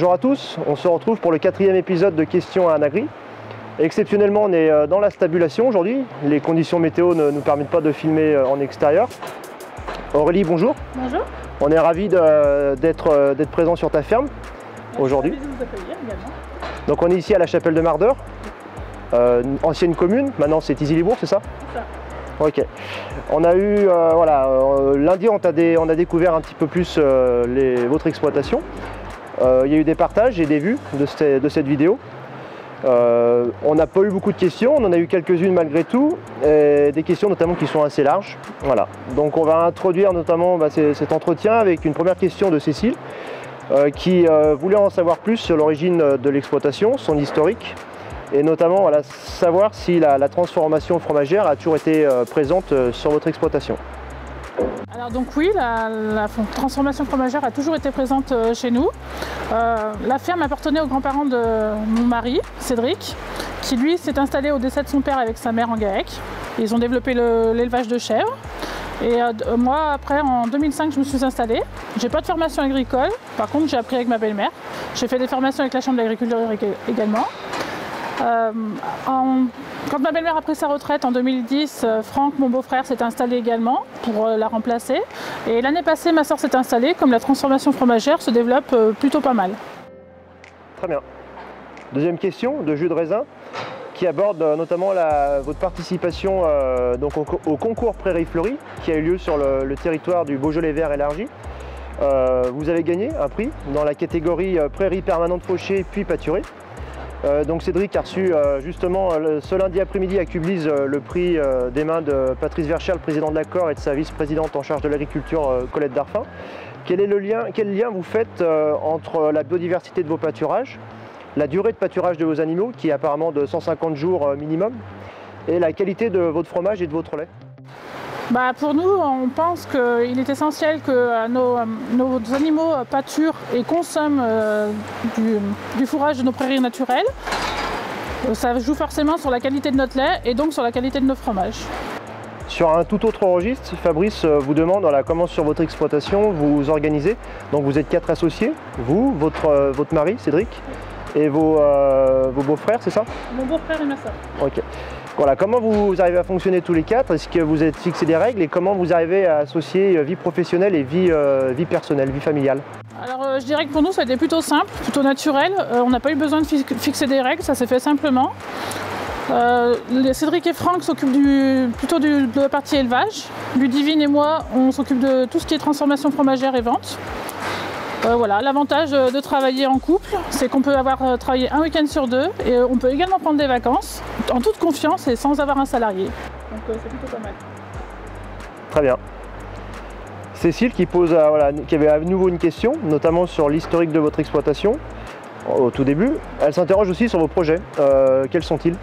Bonjour à tous, on se retrouve pour le 4e épisode de Questions à Anagri. Exceptionnellement, on est dans la stabulation aujourd'hui. Les conditions météo ne nous permettent pas de filmer en extérieur. Aurélie, bonjour. Bonjour. On est ravis d'être présent sur ta ferme aujourd'hui. Je suis ravie de vous accueillir également. Donc on est ici à la chapelle de Mardeur, ancienne commune, maintenant c'est Thizy-les-Bourgs, c'est ça? C'est ça. Ok. On a eu, lundi on a découvert un petit peu plus votre exploitation. Il y a eu des partages et des vues de cette vidéo. On n'a pas eu beaucoup de questions, on en a eu quelques-unes malgré tout, et des questions notamment qui sont assez larges. Voilà. Donc on va introduire notamment cet entretien avec une première question de Cécile qui voulait en savoir plus sur l'origine de l'exploitation, son historique, et notamment savoir si la transformation fromagère a toujours été présente sur votre exploitation. Alors donc oui, la transformation fromagère a toujours été présente chez nous. La ferme appartenait aux grands-parents de mon mari, Cédric, qui lui s'est installé au décès de son père avec sa mère en GAEC. Ils ont développé l'élevage de chèvres. Et moi, après, en 2005, je me suis installée. J'ai pas de formation agricole, par contre j'ai appris avec ma belle-mère. J'ai fait des formations avec la Chambre d'agriculture également. Quand ma belle-mère a pris sa retraite en 2010, Franck, mon beau-frère, s'est installé également pour la remplacer. Et l'année passée, ma soeur s'est installée, comme la transformation fromagère se développe plutôt pas mal. Très bien. Deuxième question de Jus de Raisin, qui aborde notamment votre participation au concours Prairies Fleuries, qui a eu lieu sur le territoire du Beaujolais vert élargi. Vous avez gagné un prix dans la catégorie Prairies permanentes fauchées puis pâturées. Donc Cédric a reçu justement ce lundi après-midi à Cublise le prix des mains de Patrice Vercher, le président de l'Accord, et de sa vice-présidente en charge de l'agriculture, Colette Darfin. Quel lien vous faites entre la biodiversité de vos pâturages, la durée de pâturage de vos animaux, qui est apparemment de 150 jours minimum, et la qualité de votre fromage et de votre lait? Pour nous, on pense qu'il est essentiel que nos animaux pâturent et consomment du fourrage de nos prairies naturelles. Ça joue forcément sur la qualité de notre lait et donc sur la qualité de nos fromages. Sur un tout autre registre, Fabrice vous demande comment sur votre exploitation vous vous organisez. Donc vous êtes 4 associés, vous, votre mari, Cédric, et vos beaux-frères, c'est ça? Mon beau-frère et ma soeur. Ok. Voilà, comment vous arrivez à fonctionner tous les 4? Est-ce que vous êtes fixé des règles et comment vous arrivez à associer vie professionnelle et vie personnelle, vie familiale? Alors je dirais que pour nous ça a été plutôt simple, plutôt naturel. On n'a pas eu besoin de fixer des règles, ça s'est fait simplement. Cédric et Franck s'occupent plutôt de la partie élevage. Ludivine et moi, on s'occupe de tout ce qui est transformation fromagère et vente. Voilà, l'avantage de travailler en couple, c'est qu'on peut avoir travaillé un week-end sur 2 et on peut également prendre des vacances en toute confiance et sans avoir un salarié. Donc c'est plutôt pas mal. Très bien. Cécile qui avait à nouveau une question, notamment sur l'historique de votre exploitation au tout début. Elle s'interroge aussi sur vos projets. Quels sont-ils?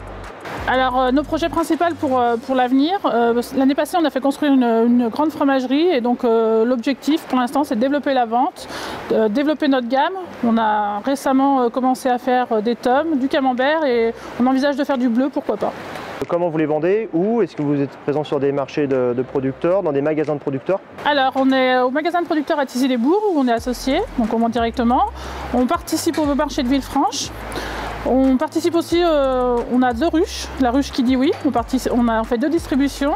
Alors nos projets principaux pour l'avenir, l'année passée on a fait construire une grande fromagerie et donc l'objectif pour l'instant c'est de développer la vente, développer notre gamme. On a récemment commencé à faire des tomes, du camembert et on envisage de faire du bleu, pourquoi pas. Comment vous les vendez? Où? Est-ce que vous êtes présent sur des marchés de producteurs, dans des magasins de producteurs? Alors on est au magasin de producteurs à Thizy-les-Bourgs où on est associé, donc on vend directement. On participe au marché de Villefranche. On participe aussi, on a 2 ruches, la ruche qui dit oui, on fait 2 distributions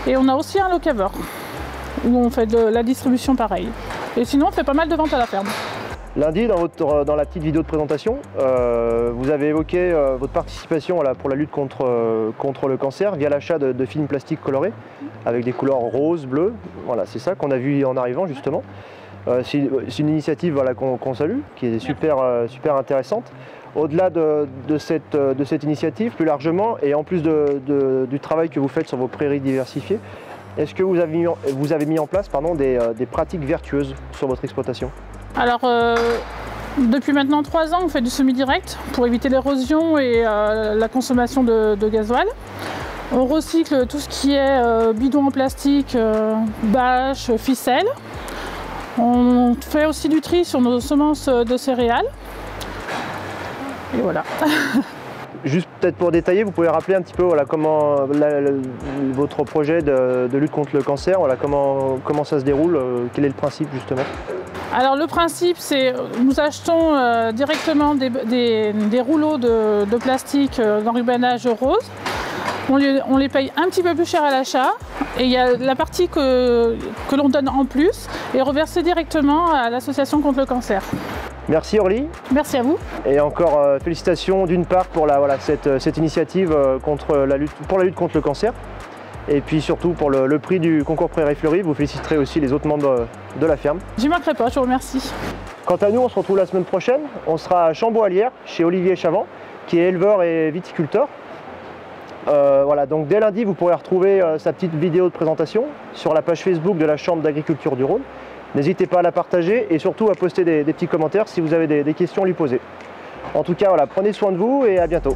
et on a aussi un locaveur où on fait de la distribution pareil. Et sinon on fait pas mal de ventes à la ferme. Lundi, dans la petite vidéo de présentation, vous avez évoqué votre participation pour la lutte contre le cancer via l'achat de films plastiques colorés avec des couleurs roses, bleues. Voilà, c'est ça qu'on a vu en arrivant justement. C'est une initiative qu'on salue, qui est super intéressante. Au-delà de cette initiative, plus largement, et en plus du travail que vous faites sur vos prairies diversifiées, est-ce que vous avez mis en place des pratiques vertueuses sur votre exploitation? Alors, depuis maintenant 3 ans, on fait du semi-direct pour éviter l'érosion et la consommation de gasoil. On recycle tout ce qui est bidon en plastique, bâches, ficelles. On fait aussi du tri sur nos semences de céréales. Et voilà. Juste peut-être pour détailler, vous pouvez rappeler un petit peu comment votre projet de lutte contre le cancer, comment ça se déroule, quel est le principe justement? Alors le principe, c'est nous achetons directement des rouleaux de plastique d'enrubanage rose. On les paye un petit peu plus cher à l'achat et il y a la partie que l'on donne en plus est reversée directement à l'association contre le cancer. Merci Orly. Merci à vous. Et encore félicitations d'une part pour cette initiative pour la lutte contre le cancer. Et puis surtout pour le prix du concours Prairies Fleuries. Vous féliciterez aussi les autres membres de la ferme. J'y manquerai pas, je vous remercie. Quant à nous, on se retrouve la semaine prochaine. On sera à Chambaud-Allières chez Olivier Chavant, qui est éleveur et viticulteur. Voilà, donc dès lundi, vous pourrez retrouver sa petite vidéo de présentation sur la page Facebook de la Chambre d'agriculture du Rhône. N'hésitez pas à la partager et surtout à poster des petits commentaires si vous avez des questions à lui poser. En tout cas, voilà, prenez soin de vous et à bientôt.